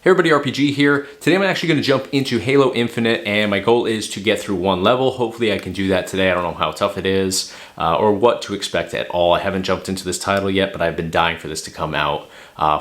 Hey everybody, RPG here. Today I'm actually going to jump into Halo Infinite, and my goal is to get through one level. Hopefully I can do that today. I don't know how tough it is or what to expect at all. I haven't jumped into this title yet, but I've been dying for this to come out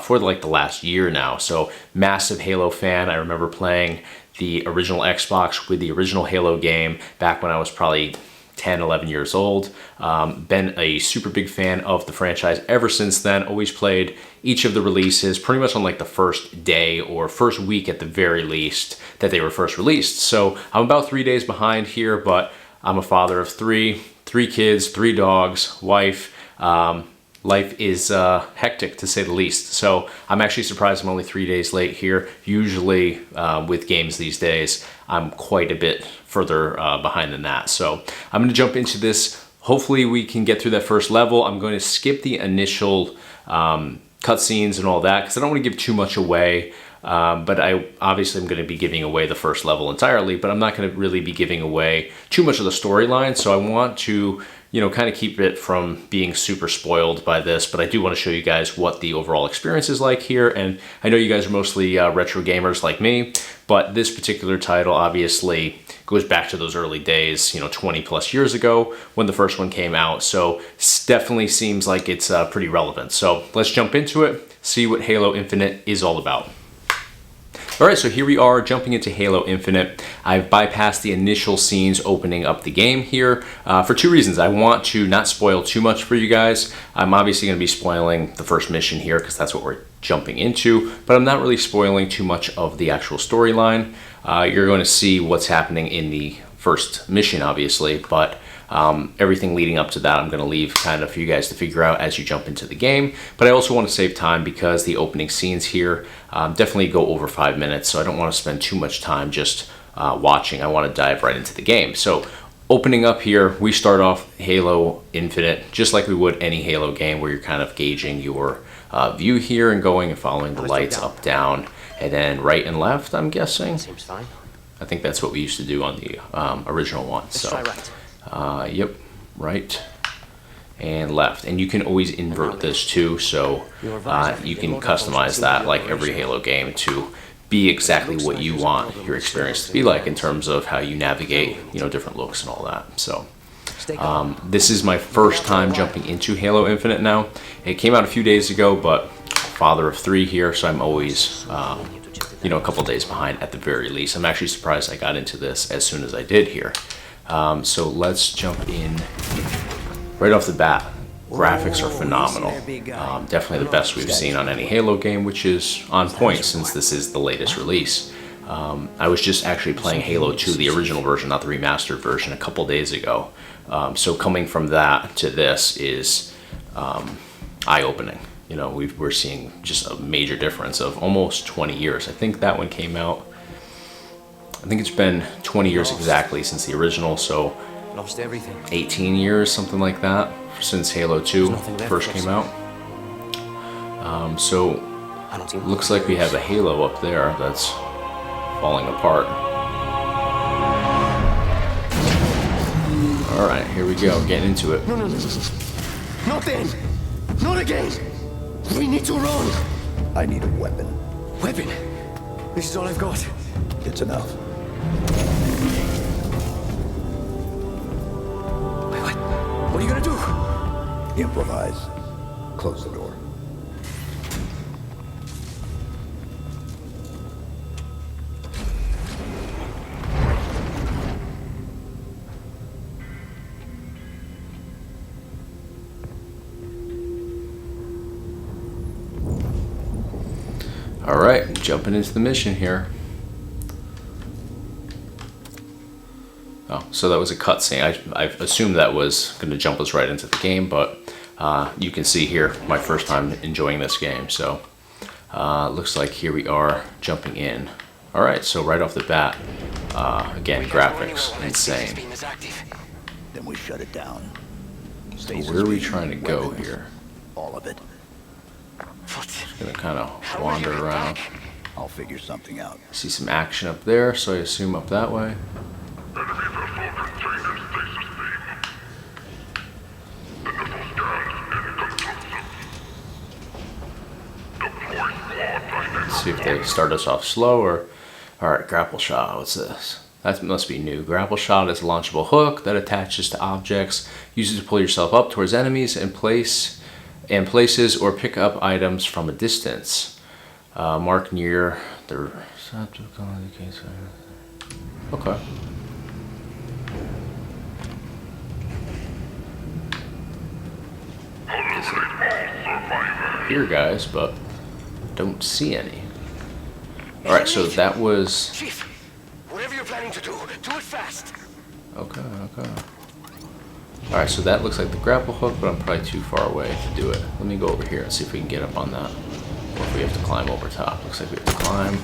for like the last year now. So massive Halo fan. I remember playing the original Xbox with the original Halo game back when I was probably 10, 11 years old. Been a super big fan of the franchise ever since then. Always played each of the releases pretty much on like the first day or first week at the very least that they were first released. So I'm about 3 days behind here, but I'm a father of three kids, 3 dogs, wife. Life is hectic to say the least. So I'm actually surprised I'm only 3 days late here. Usually with games these days, I'm quite a bit further behind than that. So I'm going to jump into this. Hopefully we can get through that first level. I'm going to skip the initial cutscenes and all that because I don't want to give too much away. But I obviously am going to be giving away the first level entirely, but I'm not going to really be giving away too much of the storyline. So I want to, you know, kind of keep it from being super spoiled by this, but I do want to show you guys what the overall experience is like here. And I know you guys are mostly retro gamers like me, but this particular title obviously goes back to those early days, you know, 20 plus years ago when the first one came out. So it definitely seems like it's pretty relevant. So let's jump into it, see what Halo Infinite is all about. All right, so here we are jumping into Halo Infinite. I've bypassed the initial scenes opening up the game here for 2 reasons. I want to not spoil too much for you guys. I'm obviously going to be spoiling the first mission here because that's what we're jumping into, but I'm not really spoiling too much of the actual storyline. You're going to see what's happening in the first mission, obviously, but everything leading up to that I'm going to leave kind of for you guys to figure out as you jump into the game. But I also want to save time because the opening scenes here definitely go over 5 minutes, so I don't want to spend too much time just watching. I want to dive right into the game. So opening up here, we start off Halo Infinite just like we would any Halo game, where you're kind of gauging your view here and going and following the lights up, down, and then right and left, I'm guessing. Seems fine. I think that's what we used to do on the original one. Let's so try right. Yep, right and left, and you can always invert this too, so you can customize that like every Halo game to be exactly what you want your experience to be like in terms of how you navigate, you know, different looks and all that. So this is my first time jumping into Halo Infinite now. It came out a few days ago, but father of 3 here, so I'm always you know, a couple days behind at the very least. I'm actually surprised I got into this as soon as I did here. So let's jump in right off the bat. Graphics are phenomenal. Definitely the best we've seen on any Halo game, which is on point since this is the latest release. I was just actually playing Halo 2, the original version, not the remastered version, a couple days ago. So coming from that to this is eye-opening. You know, we're seeing just a major difference of almost 20 years. I think that one came out, I think it's been 20 years exactly since the original, so Lost everything. 18 years, something like that, since Halo 2 first came out. So it looks like we have a Halo up there that's falling apart. All right, here we go, getting into it. No. Not then. Not again. We need to run. I need a weapon. Weapon? This is all I've got. It's enough. Wait, what? What are you gonna do? Improvise. Close the door. All right, jumping into the mission here. Oh, so that was a cutscene. I assumed that was going to jump us right into the game, but you can see here my first time enjoying this game. So looks like here we are jumping in. All right, so right off the bat, again, graphics insane. Then we shut it down. So where are we trying to go here? All of it. Gonna kind of wander around. I'll figure something out. See some action up there, so I assume up that way. see if they start us off slow or... Alright, Grapple Shot, what's this? That must be new. Grapple Shot is a launchable hook that attaches to objects. Use it to pull yourself up towards enemies and places or pick up items from a distance. Mark near the receptacle indicates... Okay. Here, guys, but don't see any. Alright, so that was... Chief, whatever you're planning to do it fast. Okay. Alright, so that looks like the grapple hook, but I'm probably too far away to do it. Let me go over here and see if we can get up on that. Or if we have to climb over top. Looks like we have to climb.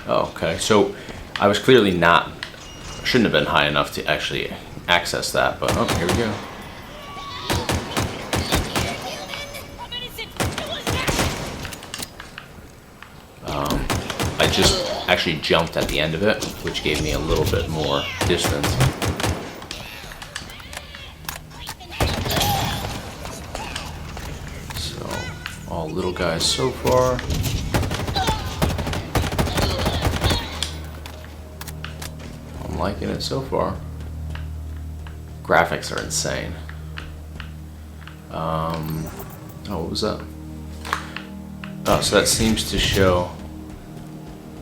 Oh, okay. So I was clearly not... Shouldn't have been high enough to actually access that, but oh, here we go. I just actually jumped at the end of it, which gave me a little bit more distance. So, all little guys so far. I'm liking it so far. Graphics are insane. Oh, what was that? Oh, so that seems to show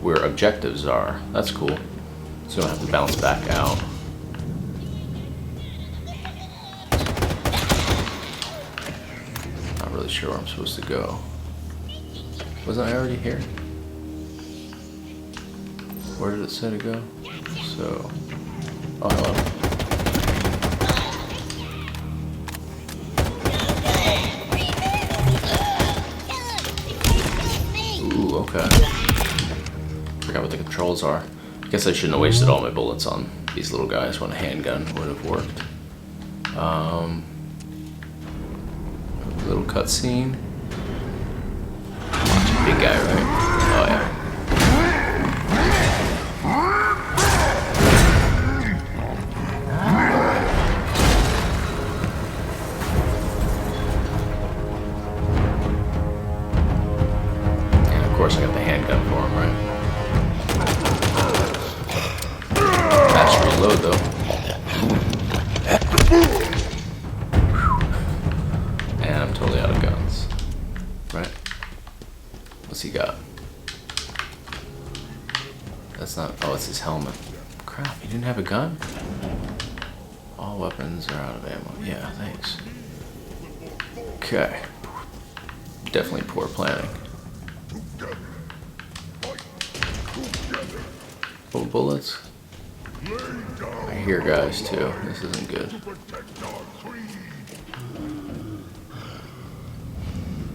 where objectives are. That's cool. So you don't have to bounce back out. Not really sure where I'm supposed to go. Wasn't I already here? Where did it say to go? So... Oh, hello. Ooh, okay. Forgot what the controls are. I guess I shouldn't have wasted all my bullets on these little guys when a handgun would have worked. Little cutscene. Big guy, right? Oh yeah. And of course I got the handgun for him, right? Reload though. And I'm totally out of guns. Right? What's he got? That's not... Oh, it's his helmet. Crap, he didn't have a gun? All weapons are out of ammo. Yeah, thanks. Okay. Definitely poor planning. Full bullets. I hear guys too. This isn't good.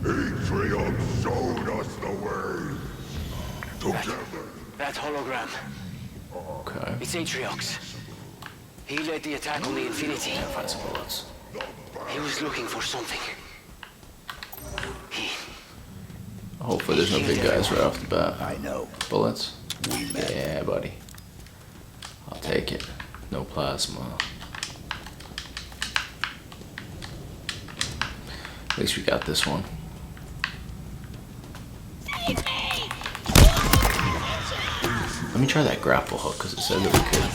Atrium showed us the way. That hologram. Okay. It's Atriox. He led the attack on the Infinity. Yeah, find some bullets. He was looking for something. Hopefully there's no big guys right off the bat. I know. Bullets? Yeah, buddy. I'll take it. No plasma. At least we got this one. Let me try that grapple hook because it said that we could.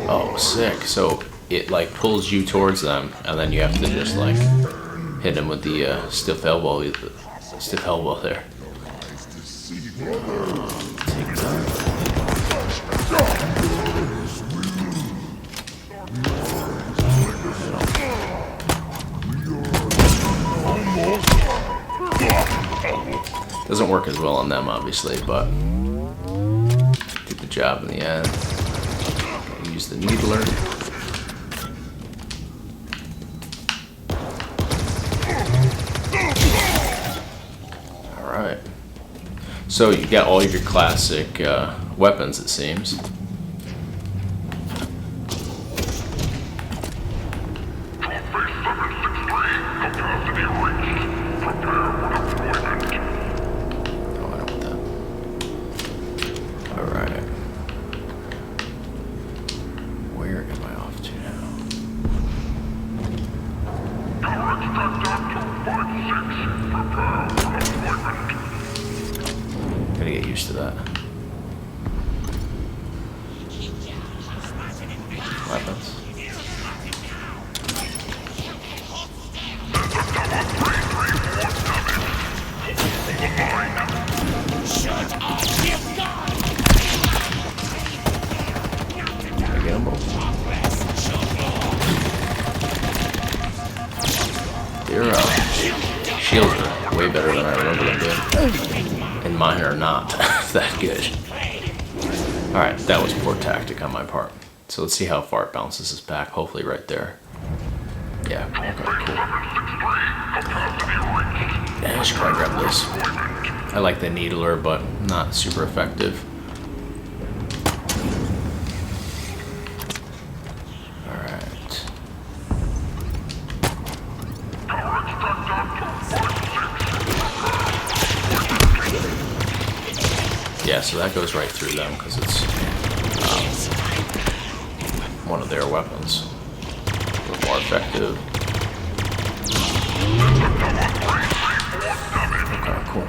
Oh, sick. So it like pulls you towards them and then you have to just like hit him with the stiff elbow. Stiff elbow there. Take that. Doesn't work as well on them, obviously, but did the job in the end. Use the needler. Alright. So you got all your classic weapons, it seems. And mine are not that good. Alright, that was poor tactic on my part. So let's see how far it bounces us back. Hopefully right there. Yeah, okay, cool. Yeah, I should probably grab this. I like the needler, but not super effective. Alright. Yeah, so that goes right through them because it's one of their weapons. A little more effective. Okay, cool.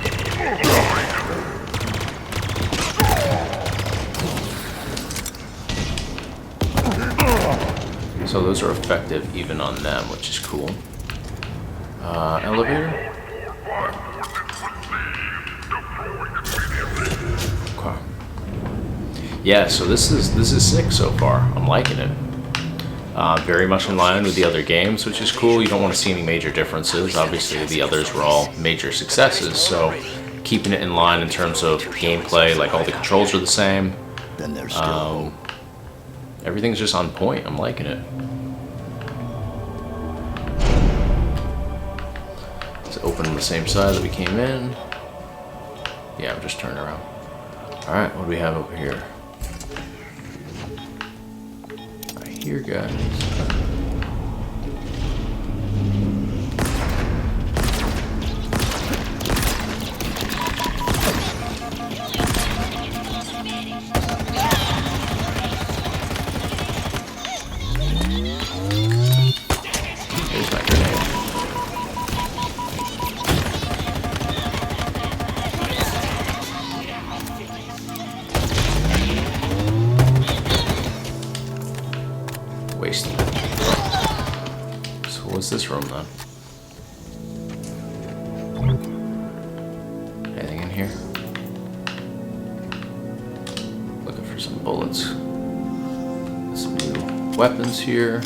So those are effective even on them, which is cool. Elevator? Okay. Yeah, so this is sick so far. I'm liking it. Very much in line with the other games, which is cool. You don't want to see any major differences. Obviously, the others were all major successes, so keeping it in line in terms of gameplay, like all the controls are the same. Then there's still hope. Everything's just on point. I'm liking it. Let's open on the same side that we came in. Yeah, I'm just turning around. Alright, what do we have over here? Right here, guys. Here's my grenade. Wasted it. So what's this room then? Anything in here? Looking for some bullets. Some new weapons here.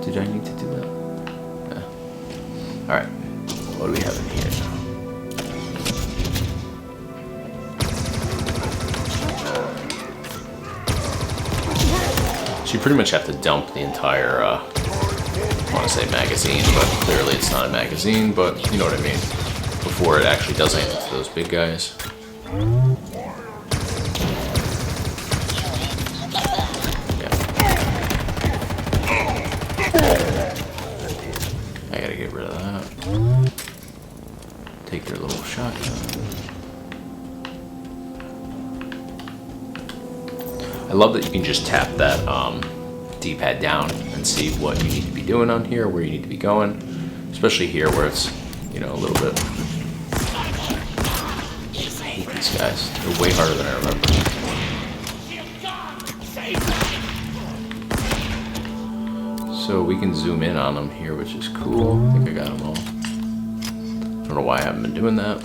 Did I need to do that? Yeah. Alright. What do we have in here? So you pretty much have to dump the entire, I want to say magazine, but clearly it's not a magazine, but you know what I mean. Before it actually does anything to those big guys. I gotta get rid of that. Take their little shotgun. I love that you can just tap that D-pad down and see what you need to be doing on here, where you need to be going. Especially here where it's, you know, a little bit... I hate these guys. They're way harder than I remember. So we can zoom in on them here, which is cool. I think I got them all. Don't know why I haven't been doing that.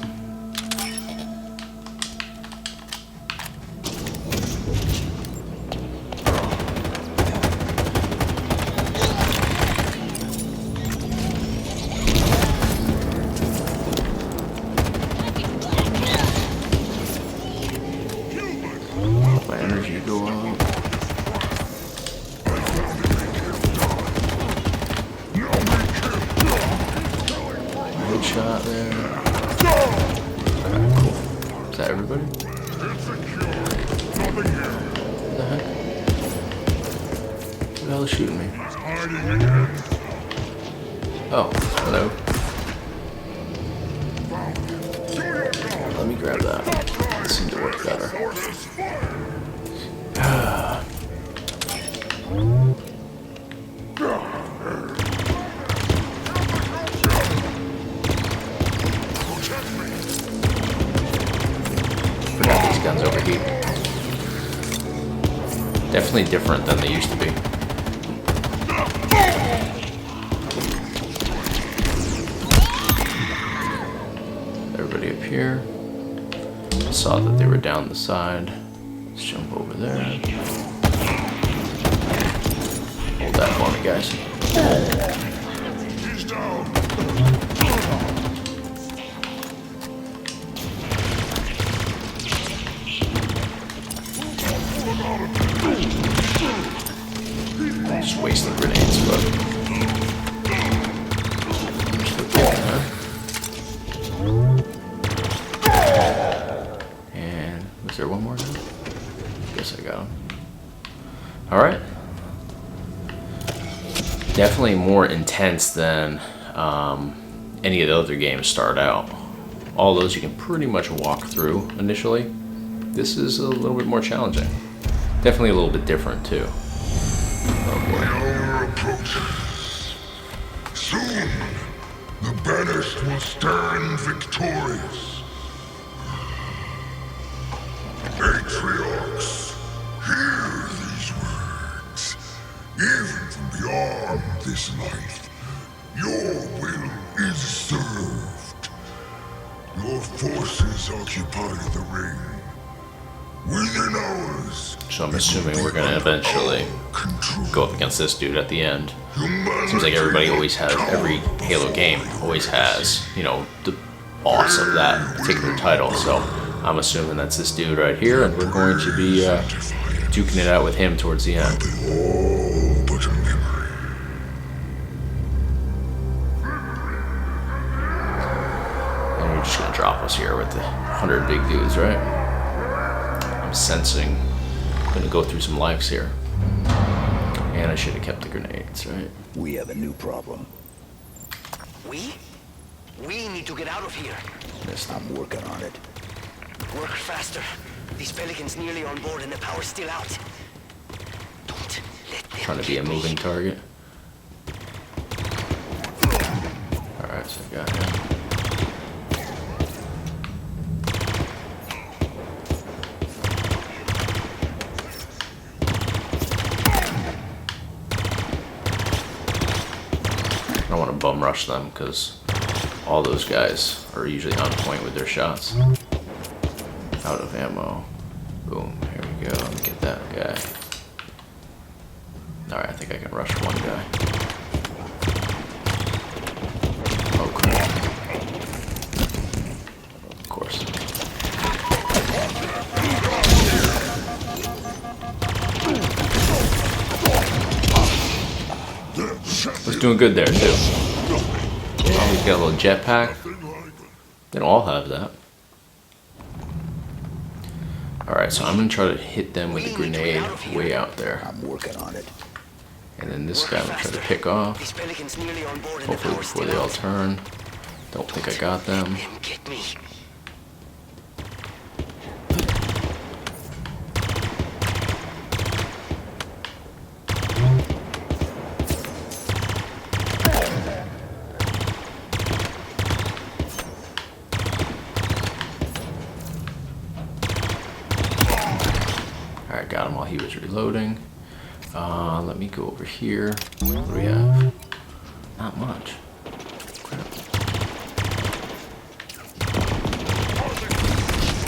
Let my energy go up. Shot there. Okay, cool. Is that everybody? What the heck? Who the hell is shooting me? Oh, hello. Let me grab that. That seemed to work better. Guns overheat. Definitely different than they used to be. Everybody up here. I saw that they were down the side. Let's jump over there. Hold that for me, guys. He's down. Just wasting grenades, but and was there one more guy? Guess I got him. Alright. Definitely more intense than any of the other games start out. All those you can pretty much walk through initially. This is a little bit more challenging. Definitely a little bit different too. The hour approaches. Soon, the banished will stand victorious. Patriarchs, hear these words. Even from beyond this life, your will is served. Your forces occupy the ring. Within hours. So I'm assuming we're gonna eventually go up against this dude at the end. Seems like everybody always has, every Halo game always has, you know, the boss of that particular title. So I'm assuming that's this dude right here, and we're going to be duking it out with him towards the end. All but a memory. And you're just gonna drop us here with the 100 big dudes, right? I'm sensing I'm gonna go through some lives here. And I should have kept the grenades, right? We have a new problem. We? We need to get out of here. Missed him. I'm working on it. Work faster. These pelicans nearly on board and the power's still out. Don't let them Trying to be a get me. moving target. Alright, so I got him. I don't want to bum rush them because all those guys are usually on point with their shots. Out of ammo. Boom, here we go. Let me get that guy. Alright, I think I can rush one guy. Oh, crap. Of course. Was doing good there, too. Oh, he's got a little jetpack. They don't all have that. Alright, so I'm going to try to hit them with a grenade way out there. I'm working on it. And then this guy I'm going to try to pick off. These pelicans nearly on board and the Hopefully power's before still they all out. turn. Don't think I got them. Let them get me. Alright, got him while he was reloading. Let me go over here. What do we have? Not much. Crap.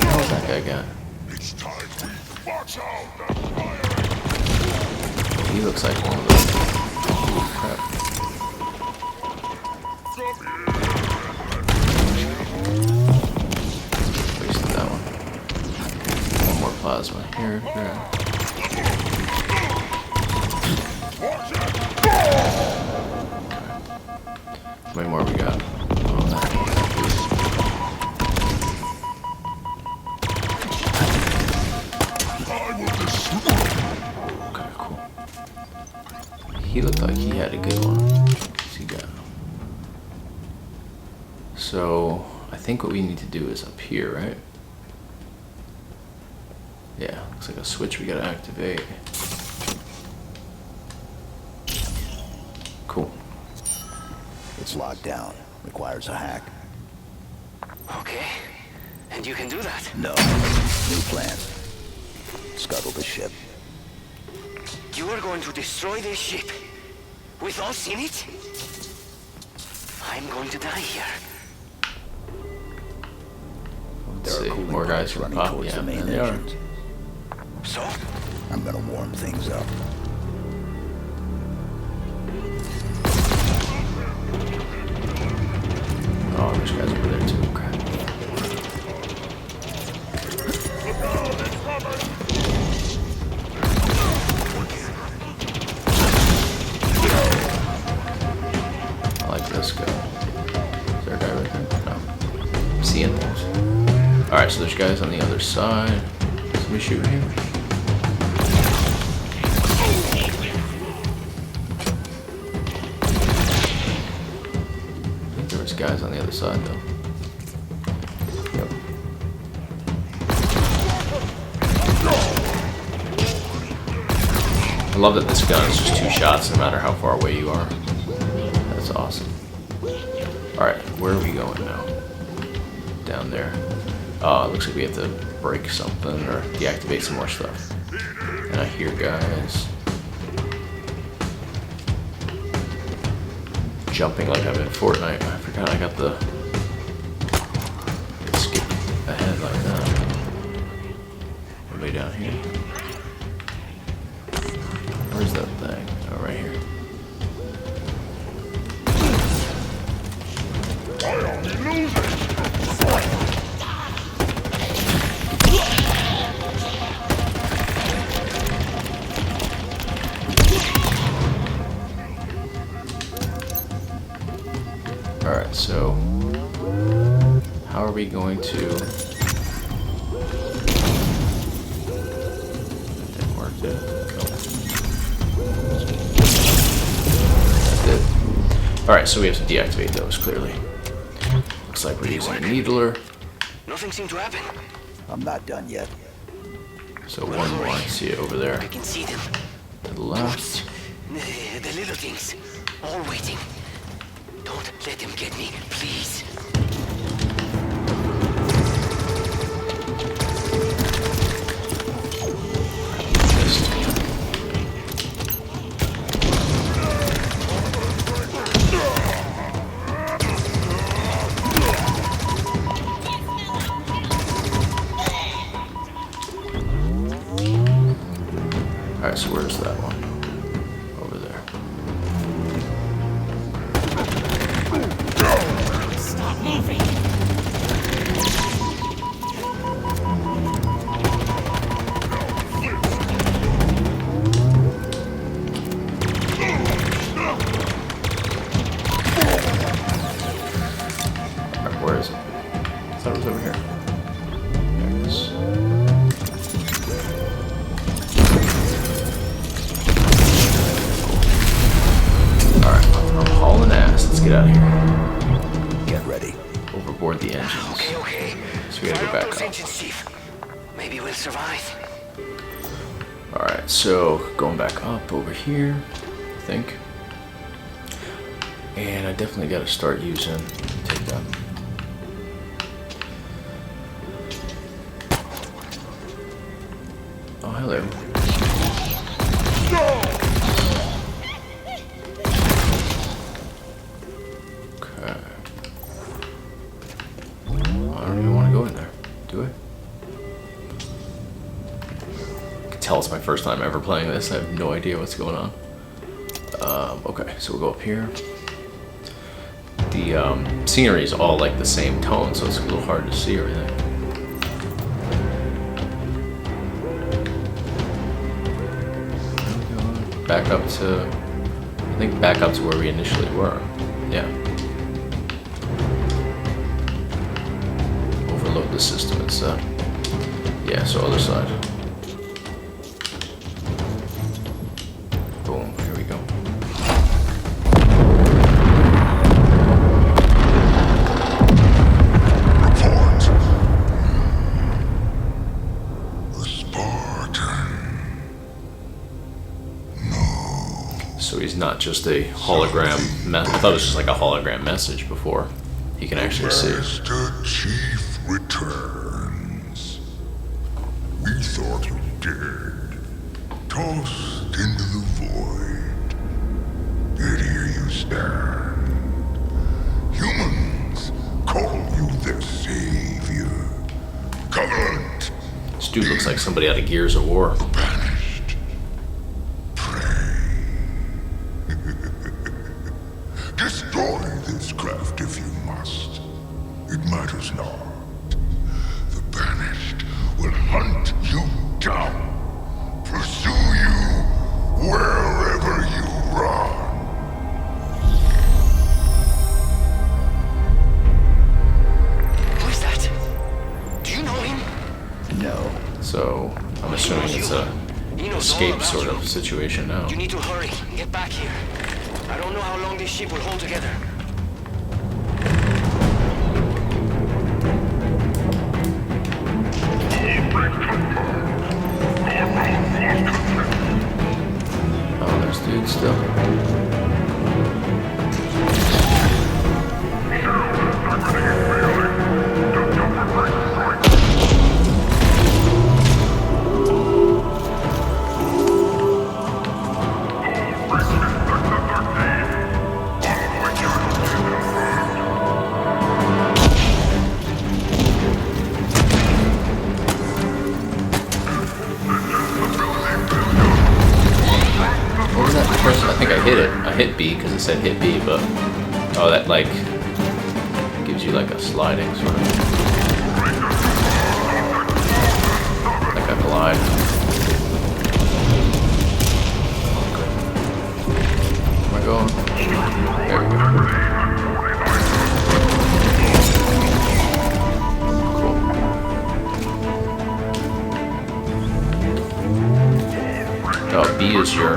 How's that guy got? It's time we watch out the fire. He looks like one of those. Holy crap. Wasted that one. One more plasma here. Grab. How many more we got? Oh, okay, cool. He looked like he had a good one. What's he got? So, I think what we need to do is up here, right? Yeah, looks like a switch we gotta activate. Cool. It's locked down. Requires a hack. Okay. And you can do that. No. New plan. Scuttle the ship. You are going to destroy this ship. With us in it? I'm going to die here. Let's There are see. cooling More guys pipes from running pop. towards Yeah, the main there they are. engines. So? I'm gonna warm things up. Oh, there's guys over there too. Crap. guys on the other side. Somebody shoot here. I think there was guys on the other side though. Yep. I love that this gun is just 2 shots no matter how far away you are. That's awesome. Alright, where are we going now? Down there. Oh, it looks like we have to break something or deactivate some more stuff. And I hear guys jumping like I'm in Fortnite. I forgot I got the skip ahead like that. Anybody down here? Where's that thing? Oh, right here. Alright, so how are we going to... That didn't work, did it? Alright, so we have to deactivate those, clearly. Looks like we're using a needler. Nothing seemed to happen. I'm not done yet. So one more, I see it over there. I can see them. To the left. The little things. All waiting. Don't let them get me, please. Alright, so where's that one? Over there. Stop moving. Alright, where is it? I thought it was over here. There it is. I'm hauling ass. Let's get out of here. Get ready. Overboard the engines. Okay. So we gotta go Fire back up those up. engines, Chief. Maybe we'll survive. Alright, so going back up over here, I think. And I definitely gotta start using take that. Oh, hello. Okay. I don't even want to go in there, do I? I can tell it's my first time ever playing this. I have no idea what's going on. Okay, so we'll go up here. The scenery is all like the same tone, so it's a little hard to see everything. Back up to, I think back up to where we initially were. Yeah. Overload the system, it's yeah, so other side. Boom, here we go. Report. The Spartan. So he's not just a hologram. I thought it was just like a hologram message before. He can actually see. Master Chief returns. We thought you dead, tossed into the void. Yet here you stand. Humans call you their savior. Covenant, This dude looks like somebody out of Gears of War. banished. Pray. Destroy this craft if you must. It matters not. The banished will hunt you down, pursue you wherever you run. Who is that? Do you know him? a escape sort of situation now. You need to hurry. Get back here. I don't know how long this ship will hold together. Oh, there's dudes still. I think I hit it. I hit B because it said hit B, but oh, that like gives you like a sliding sort of. Like a glide. Where am I going? There we go. Cool. Oh, B is your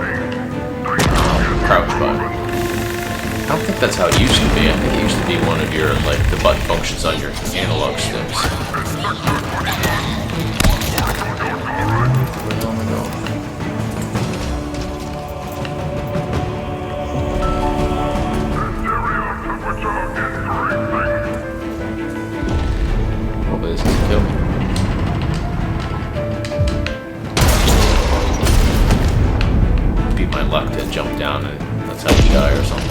crouch button. I don't think that's how it used to be. I think it used to be one of your, like, the button functions on your analog sticks. Where the hell am I going? Hopefully this doesn't kill me. My luck to jump down and that's how you die or something.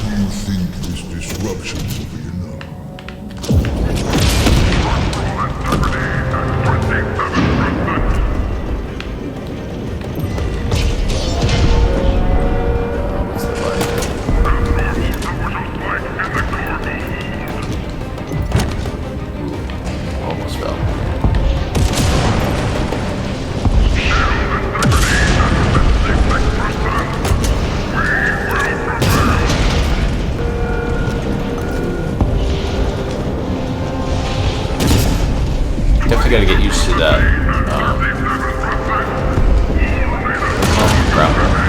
You think this disruption will be enough? What's the button? Ooh, almost fell. Definitely got to get used to that grapple hook.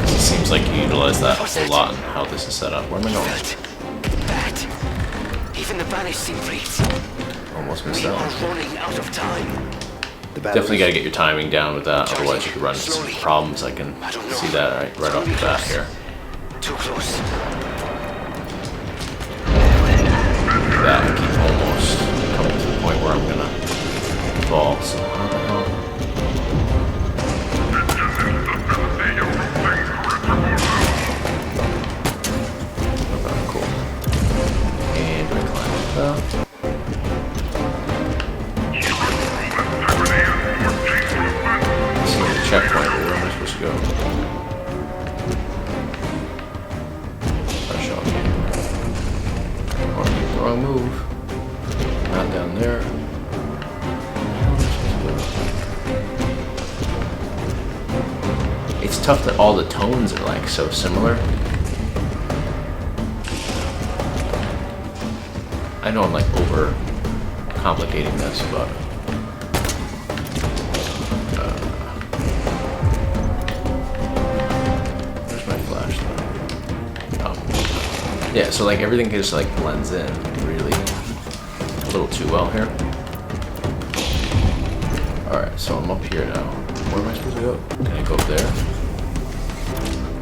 It seems like you utilize that a whole lot in how this is set up. Where am I going? That. Even the banished seem freaked. Almost missed We that are one. running out of time. Definitely got to get your timing down with that, otherwise you could run into some problems. I can see that right off the bat here. Too close. That I keep almost coming to the point where I'm gonna fall. So how the hell? Okay, cool. And recline like that. See the checkpoint. Where am I supposed to go? Fresh off. Wrong move. Not down there. It's tough that all the tones are like so similar. I know I'm like over complicating this, but where's my flash though? Oh. Yeah, so like everything just like blends in really a little too well here. Alright, so I'm up here now. Where am I supposed to go? Can I go up there?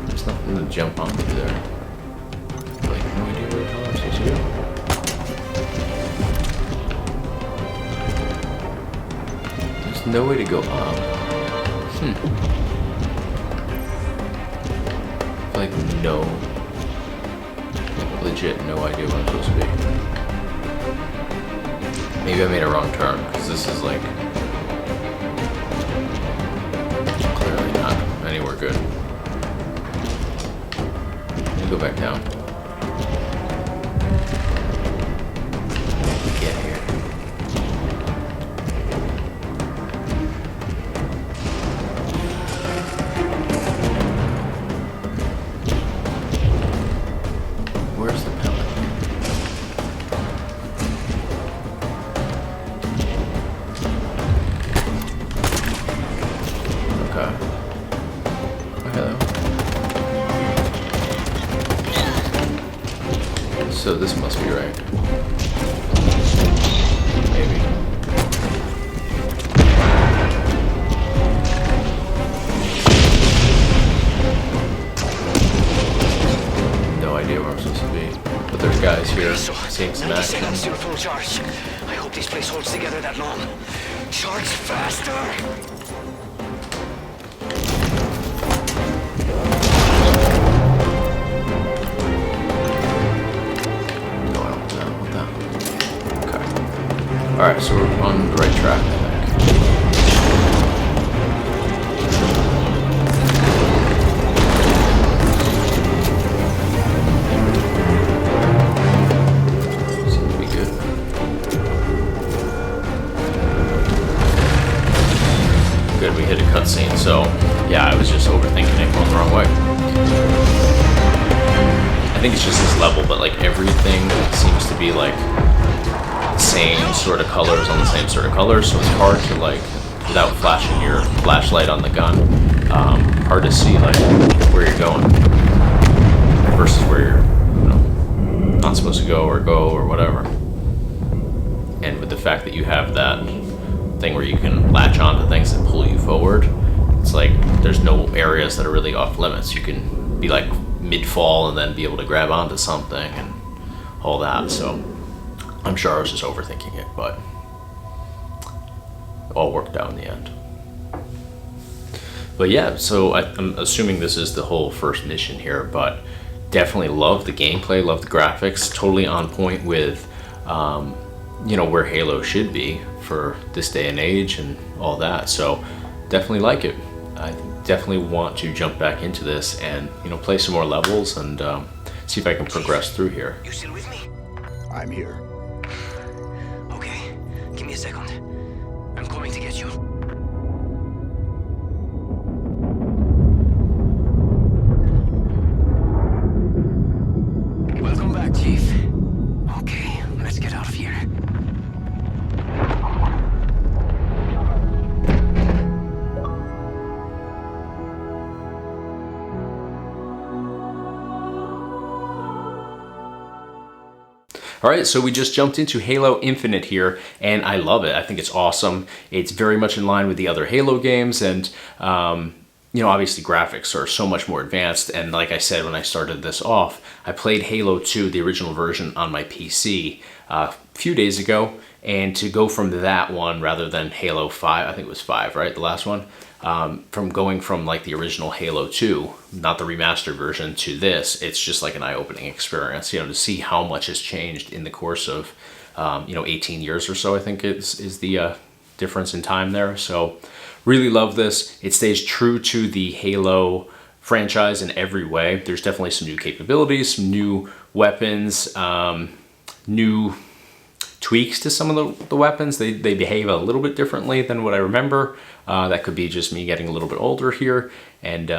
There's nothing to jump onto there. Like, no idea where the hell I'm supposed to go. There's no way to go up. Like, no. Legit no idea what I'm supposed to be. Maybe I made a wrong turn, because this is like clearly not anywhere good. Let me go back down. Get here. Where's the pellet? this must be right. Maybe. No idea where I'm supposed to be. But there's guys here seeing some 90 action. seconds to your full charge. I hope this place holds together that long. Charge faster! Alright, so we're on the right track, I think. Seems to be good. Good, we hit a cutscene, so yeah, I was just overthinking it, going the wrong way. I think it's just this level, but like everything seems to be like same sort of colors on the same sort of colors, so it's hard to, like, without flashing your flashlight on the gun, hard to see like where you're going versus where you're, you know, not supposed to go or whatever. And with the fact that you have that thing where you can latch onto things that pull you forward, it's like there's no areas that are really off limits. You can be like mid-fall and then be able to grab onto something and all that. So I'm sure I was just overthinking it, but it all worked out in the end. But yeah, so I'm assuming this is the whole first mission here, but definitely love the gameplay, love the graphics, totally on point with, you know, where Halo should be for this day and age and all that. So definitely like it. I definitely want to jump back into this and, you know, play some more levels and see if I can progress through here. You still with me? I'm here. Okay, give me a second. I'm coming to get you. Welcome back, Chief. Okay, let's get out of here. Alright, so we just jumped into Halo Infinite here, and I love it. I think it's awesome. It's very much in line with the other Halo games, and you know, obviously graphics are so much more advanced, and like I said when I started this off, I played Halo 2, the original version, on my PC a few days ago, and to go from that one rather than Halo 5, I think it was 5, right, the last one, from going from like the original Halo 2, not the remastered version, to this, it's just like an eye-opening experience, you know, to see how much has changed in the course of, you know, 18 years or so, I think is the difference in time there. So really love this. It stays true to the Halo franchise in every way. There's definitely some new capabilities, some new weapons, new tweaks to some of the weapons. They behave a little bit differently than what I remember. That could be just me getting a little bit older here and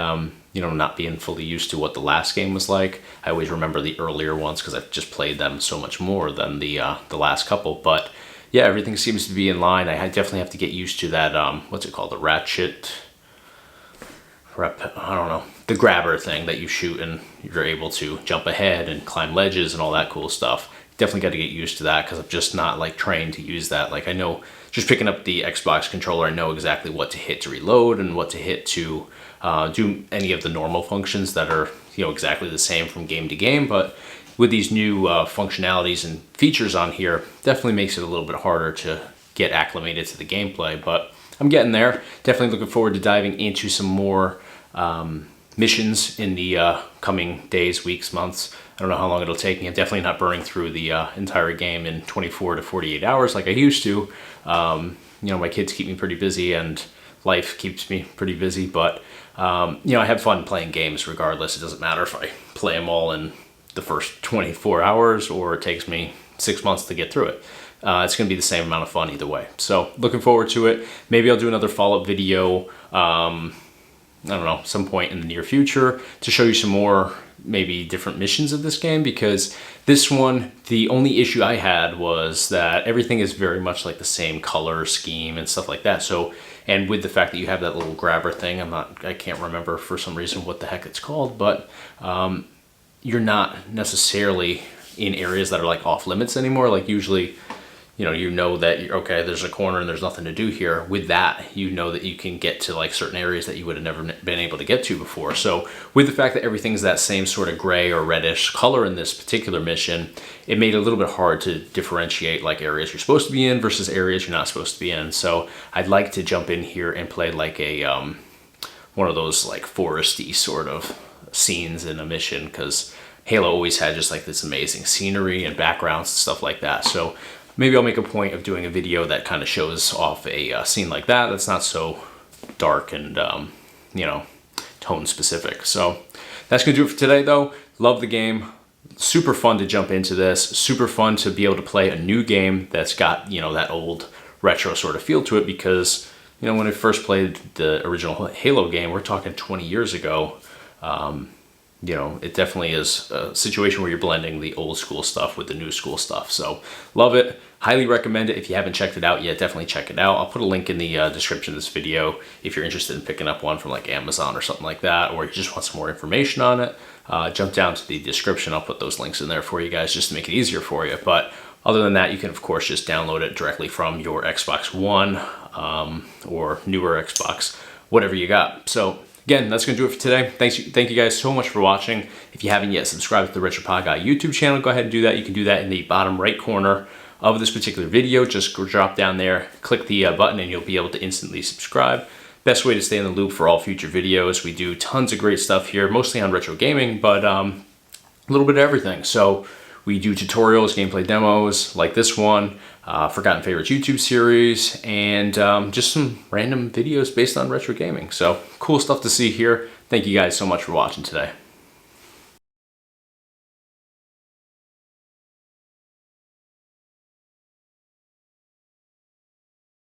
you know, not being fully used to what the last game was like. I always remember the earlier ones because I've just played them so much more than the last couple. But yeah, everything seems to be in line. I definitely have to get used to that, what's it called, the I don't know, the grabber thing that you shoot and you're able to jump ahead and climb ledges and all that cool stuff. Definitely got to get used to that because I'm just not like trained to use that. Like I know, just picking up the Xbox controller, I know exactly what to hit to reload and what to hit to do any of the normal functions that are, you know, exactly the same from game to game. But with these new functionalities and features on here, definitely makes it a little bit harder to get acclimated to the gameplay. But I'm getting there. Definitely looking forward to diving into some more missions in the coming days, weeks, months. I don't know how long it'll take me. I'm definitely not burning through the entire game in 24 to 48 hours like I used to. You know, my kids keep me pretty busy and life keeps me pretty busy, but you know, I have fun playing games regardless. It doesn't matter if I play them all in the first 24 hours or it takes me 6 months to get through it. It's going to be the same amount of fun either way. So looking forward to it. Maybe I'll do another follow-up video, I don't know, some point in the near future to show you some more maybe different missions of this game, because this one, the only issue I had was that everything is very much like the same color scheme and stuff like that. So, and with the fact that you have that little grabber thing, I can't remember for some reason what the heck it's called, but you're not necessarily in areas that are like off limits anymore. Like usually, you know that, okay, there's a corner and there's nothing to do here. With that, you know that you can get to like certain areas that you would have never been able to get to before. So with the fact that everything's that same sort of gray or reddish color in this particular mission, it made it a little bit hard to differentiate like areas you're supposed to be in versus areas you're not supposed to be in. So I'd like to jump in here and play like a one of those like foresty sort of scenes in a mission, because Halo always had just like this amazing scenery and backgrounds and stuff like that. So maybe I'll make a point of doing a video that kind of shows off a scene like that that's not so dark and, tone specific. So that's going to do it for today, though. Love the game. Super fun to jump into this. Super fun to be able to play a new game that's got, that old retro sort of feel to it, because, when I first played the original Halo game, we're talking 20 years ago, it definitely is a situation where you're blending the old school stuff with the new school stuff. So love it. Highly recommend it. If you haven't checked it out yet, definitely check it out. I'll put a link in the description of this video if you're interested in picking up one from like Amazon or something like that, or you just want some more information on it. Jump down to the description. I'll put those links in there for you guys just to make it easier for you. But other than that, you can of course just download it directly from your Xbox One or newer Xbox, whatever you got. So again, that's going to do it for today. Thank you guys so much for watching. If you haven't yet subscribed to the RetroPie YouTube channel, go ahead and do that. You can do that in the bottom right corner of this particular video. Just drop down there, click the button, and you'll be able to instantly subscribe. Best way to stay in the loop for all future videos. We do tons of great stuff here, mostly on retro gaming, but a little bit of everything. So we do tutorials, gameplay demos like this one, Forgotten Favorites YouTube series, and just some random videos based on retro gaming. So cool stuff to see here. Thank you guys so much for watching today.